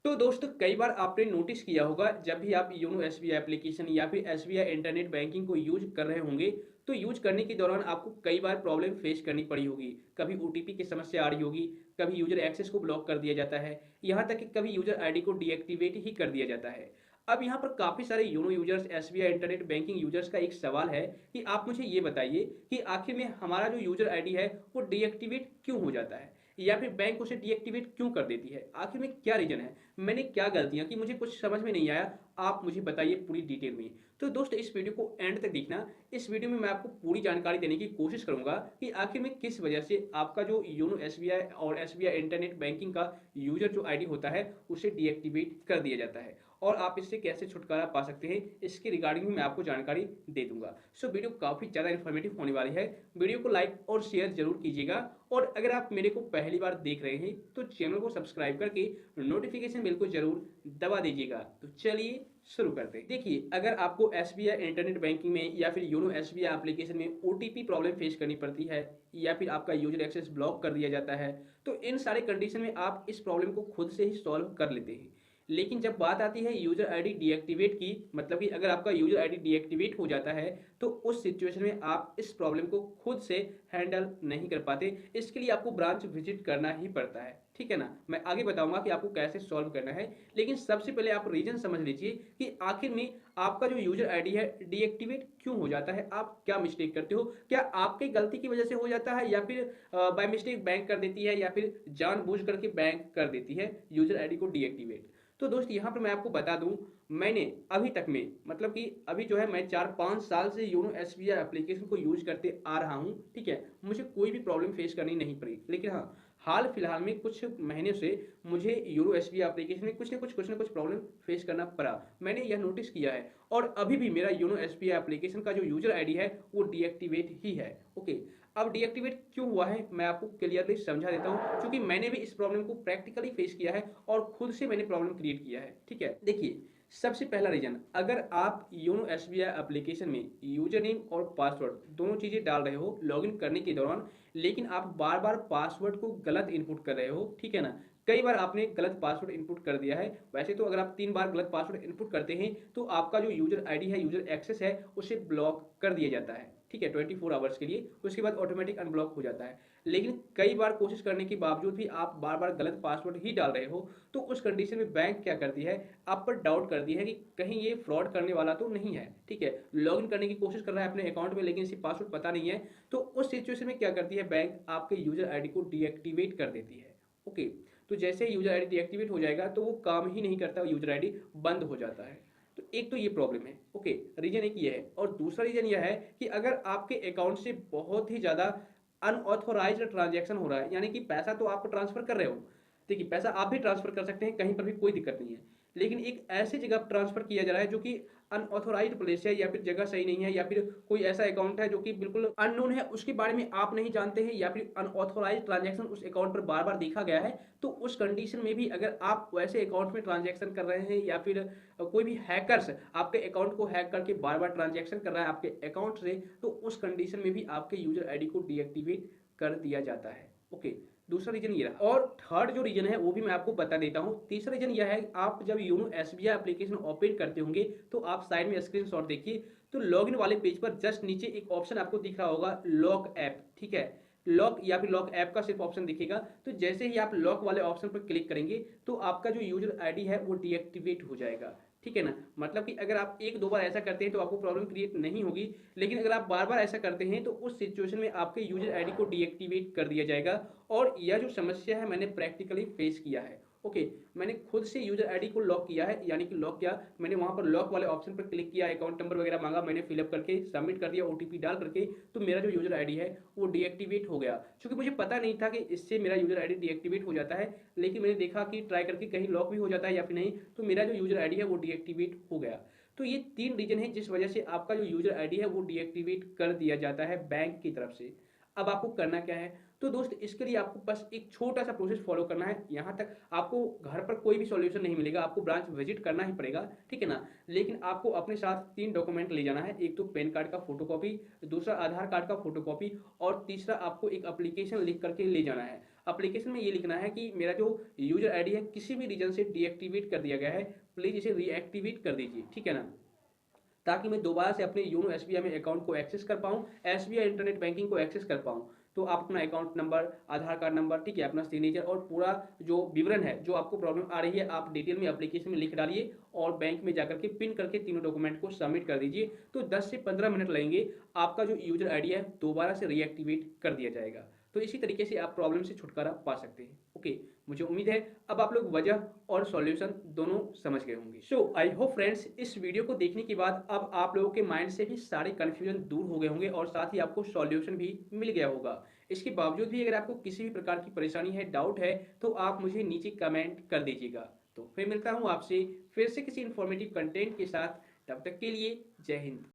तो दोस्तों कई बार आपने नोटिस किया होगा जब भी आप योनो एसबीआई एप्लीकेशन या फिर एसबीआई इंटरनेट बैंकिंग को यूज कर रहे होंगे तो यूज करने के दौरान आपको कई बार प्रॉब्लम फेस करनी पड़ी होगी। कभी ओटीपी की समस्या आ रही होगी, कभी यूजर एक्सेस को ब्लॉक कर दिया जाता है, यहाँ तक कि कभी यूजर आईडी को डीएक्टिवेट ही कर दिया जाता है। अब यहाँ पर काफी सारे YONO users SBI internet banking users का एक सवाल है कि आप मुझे ये बताइए कि आखिर में हमारा जो यूजर आईडी है वो डीएक्टिवेट क्यों हो जाता है या फिर बैंक उसे डीएक्टिवेट क्यों कर देती है। आखिर में क्या रीजन है, मैंने क्या गलतियां की, मुझे कुछ समझ में नहीं आया। आप मुझे बताइए पूरी डिटेल में। तो दोस्त इस वीडियो को एंड तक देखना। इस वीडियो में मैं आपको पूरी जानकारी देने की कोशिश करूंगा कि आखिर में किस वजह से आपका जो योनो एसबीआई और एसबीआई इंटरनेट बैंकिंग का यूजर जो आईडी होता है उसे डीएक्टिवेट कर दिया जाता है और आप इससे कैसे छुटकारा पा सकते हैं इसके रिगार्डिंग मैं आपको जानकारी दे दूंगा। सो वीडियो काफी ज्यादा इन्फॉर्मेटिव होने वाली है। वीडियो को लाइक और शेयर जरूर कीजिएगा और अगर आप मेरे को पहली बार देख रहे हैं तो चैनल को सब्सक्राइब करके नोटिफिकेशन बेल को जरूर दबा दीजिएगा। तो चलिए शुरू करते हैं। देखिए, अगर आपको एसबीआई इंटरनेट बैंकिंग में या फिर योनो एसबीआई एप्लीकेशन में ओटीपी प्रॉब्लम फेस करनी पड़ती है या फिर आपका यूजर एक्सेस ब्लॉक कर दिया जाता है तो इन सारे कंडीशन में आप इस प्रॉब्लम को खुद से ही सॉल्व कर लेते हैं। लेकिन जब बात आती है यूजर आईडी डीएक्टिवेट की, मतलब कि अगर आपका यूजर आईडी डीएक्टिवेट हो जाता है तो उस सिचुएशन में आप इस प्रॉब्लम को खुद से हैंडल नहीं कर पाते। इसके लिए आपको ब्रांच विजिट करना ही पड़ता है, ठीक है ना। मैं आगे बताऊंगा कि आपको कैसे सॉल्व करना है, लेकिन सबसे पहले आप रीजन समझ लीजिए कि आखिर में आपका जो यूजर आईडी है डीएक्टिवेट क्यों हो जाता है। आप क्या मिस्टेक करते हो, क्या आपकी गलती की वजह से हो जाता है या फिर बाय मिस्टेक बैंक कर देती है या फिर जानबूझ करके बैंक कर देती है यूजर आईडी को डीएक्टिवेट। तो दोस्त यहाँ पर मैं आपको बता दूं, मैंने अभी तक में मतलब कि अभी जो है मैं 4-5 साल से योनो एसबीआई एप्लीकेशन को यूज करते आ रहा हूँ, ठीक है। मुझे कोई भी प्रॉब्लम फेस करनी नहीं पड़ी, लेकिन हाँ हाल फिलहाल में कुछ महीने से मुझे योनो एसबीआई एप्लीकेशन में कुछ ना कुछ प्रॉब्लम फेस करना पड़ा। मैंने यह नोटिस किया है और अभी भी मेरा योनो एसबीआई एप्लीकेशन का जो यूजर आईडी है वो डीएक्टिवेट ही है। ओके, अब डीएक्टिवेट क्यों हुआ है मैं आपको क्लियरली समझा देता हूं, क्योंकि मैंने भी इस प्रॉब्लम को प्रैक्टिकली फेस किया है और खुद से मैंने प्रॉब्लम क्रिएट किया है, ठीक है। देखिए, सबसे पहला रीजन, अगर आप योनो एसबीआई एप्लीकेशन में यूजर नेम और पासवर्ड दोनों चीजें डाल रहे हो लॉगिन करने के दौरान, लेकिन आप बार बार पासवर्ड को गलत इनपुट कर रहे हो, ठीक है ना। कई बार आपने गलत पासवर्ड इनपुट कर दिया है। वैसे तो अगर आप 3 बार गलत पासवर्ड इनपुट करते हैं तो आपका जो यूजर आईडी है, यूजर एक्सेस है, उसे ब्लॉक कर दिया जाता है, ठीक है, 24 आवर्स के लिए। उसके बाद ऑटोमेटिक अनब्लॉक हो जाता है। लेकिन कई बार कोशिश करने के बावजूद भी आप बार बार गलत पासवर्ड ही डाल रहे हो तो उस कंडीशन में बैंक क्या करती है, आप पर डाउट करती है कि कहीं ये फ्रॉड करने वाला तो नहीं है, ठीक है। लॉगिन करने की कोशिश कर रहा है अपने अकाउंट में लेकिन इसे पासवर्ड पता नहीं है, तो उस सिचुएशन में क्या करती है, बैंक आपके यूजर आईडी को डीएक्टिवेट कर देती है। ओके, तो जैसे यूजर आईडी डीएक्टिवेट हो जाएगा तो वो काम ही नहीं करता, यूजर आईडी बंद हो जाता है। तो एक तो ये प्रॉब्लम है, ओके, रीजन एक ये है। और दूसरा रीजन यह है कि अगर आपके अकाउंट से बहुत ही ज्यादा अनऑथोराइज्ड ट्रांजैक्शन हो रहा है, यानी कि पैसा तो आप ट्रांसफर कर रहे हो, देखिए पैसा आप भी ट्रांसफर कर सकते हैं, कहीं पर भी कोई दिक्कत नहीं है, लेकिन एक ऐसी जगह ट्रांसफर किया जा रहा है जो कि अनऑथोराइज्ड प्लेस है या फिर जगह सही नहीं है या फिर कोई ऐसा अकाउंट है जो कि बिल्कुल अननोन है, उसके बारे में आप नहीं जानते हैं, या फिर अनऑथोराइज्ड ट्रांजैक्शन उस अकाउंट पर बार बार देखा गया है, तो उस कंडीशन में भी अगर आप वैसे अकाउंट में ट्रांजैक्शन कर रहे हैं या फिर कोई भी हैकर्स आपके अकाउंट को हैक करके बार बार ट्रांजैक्शन कर रहा है आपके अकाउंट से, तो उस कंडीशन में भी आपके यूजर आईडी को डीएक्टिवेट कर दिया जाता है। ओके, दूसरा रीजन ये रहा। और थर्ड जो रीजन है वो भी मैं आपको बता देता हूं। तीसरा रीजन यह है, आप जब योनो एसबीआई एप्लीकेशन ओपन करते होंगे तो आप साइड में स्क्रीनशॉट देखिए, तो लॉगिन वाले पेज पर जस्ट नीचे एक ऑप्शन आपको दिख रहा होगा, लॉक ऐप, ठीक है। लॉक या फिर लॉक ऐप का सिर्फ ऑप्शन दिखेगा, तो जैसे ही आप लॉक वाले ऑप्शन पर क्लिक करेंगे तो आपका जो यूजर आईडी है वो डीएक्टिवेट हो जाएगा, ठीक है ना। मतलब कि अगर आप 1-2 बार ऐसा करते हैं तो आपको प्रॉब्लम क्रिएट नहीं होगी, लेकिन अगर आप बार बार ऐसा करते हैं तो उस सिचुएशन में आपके यूजर आईडी को डीएक्टिवेट कर दिया जाएगा। और यह जो समस्या है मैंने प्रैक्टिकली फेस किया है। ओके, मैंने खुद से यूजर आईडी को लॉक किया है, यानी कि लॉक किया, मैंने वहां पर लॉक वाले ऑप्शन पर क्लिक किया, अकाउंट नंबर वगैरह मांगा, मैंने फिलअप करके सबमिट कर दिया ओटीपी डाल करके, तो मेरा जो यूजर आईडी है वो डीएक्टिवेट हो गया। क्योंकि मुझे पता नहीं था कि इससे मेरा यूजर आईडी डीएक्टिवेट हो जाता है, लेकिन मैंने देखा कि ट्राई करके कहीं लॉक भी हो जाता है या फिर नहीं, तो मेरा जो यूजर आईडी है वो डीएक्टिवेट हो गया। तो ये 3 रीजन है जिस वजह से आपका जो यूजर आईडी है वो डीएक्टिवेट कर दिया जाता है बैंक की तरफ से। अब आपको करना क्या है, तो दोस्त इसके लिए आपको बस एक छोटा सा प्रोसेस फॉलो करना है। यहाँ तक आपको घर पर कोई भी सॉल्यूशन नहीं मिलेगा, आपको ब्रांच विजिट करना ही पड़ेगा, ठीक है ना। लेकिन आपको अपने साथ 3 डॉक्यूमेंट ले जाना है, एक तो पैन कार्ड का फोटोकॉपी, दूसरा आधार कार्ड का फोटोकॉपी और तीसरा आपको एक एप्लीकेशन लिख करके ले जाना है। एप्लीकेशन में ये लिखना है कि मेरा जो यूजर आईडी है किसी भी रीजन से डीएक्टिवेट कर दिया गया है, प्लीज़ इसे रीएक्टिवेट कर दीजिए, ठीक है ना? ताकि मैं दोबारा से अपने योनो एसबीआई में अकाउंट को एक्सेस कर पाऊँ, एसबीआई इंटरनेट बैंकिंग को एक्सेस कर पाऊँ। तो आप अपना अकाउंट नंबर, आधार कार्ड नंबर, ठीक है, अपना सिग्नेचर और पूरा जो विवरण है, जो आपको प्रॉब्लम आ रही है, आप डिटेल में एप्लीकेशन में लिख डालिए और बैंक में जाकर के पिन करके तीनों डॉक्यूमेंट को सबमिट कर दीजिए। तो 10 से 15 मिनट लगेंगे, आपका जो यूजर आईडी है दोबारा से रीएक्टिवेट कर दिया जाएगा। तो इसी तरीके से आप प्रॉब्लम से छुटकारा पा सकते हैं। ओके, मुझे उम्मीद है अब आप लोग वजह और सॉल्यूशन दोनों समझ गए होंगे। सो आई होप फ्रेंड्स, इस वीडियो को देखने के बाद अब आप लोगों के माइंड से भी सारे कन्फ्यूजन दूर हो गए होंगे और साथ ही आपको सॉल्यूशन भी मिल गया होगा। इसके बावजूद भी अगर आपको किसी भी प्रकार की परेशानी है, डाउट है, तो आप मुझे नीचे कमेंट कर दीजिएगा। तो फिर मिलता हूँ आपसे फिर से किसी इन्फॉर्मेटिव कंटेंट के साथ। तब तक के लिए जय हिंद।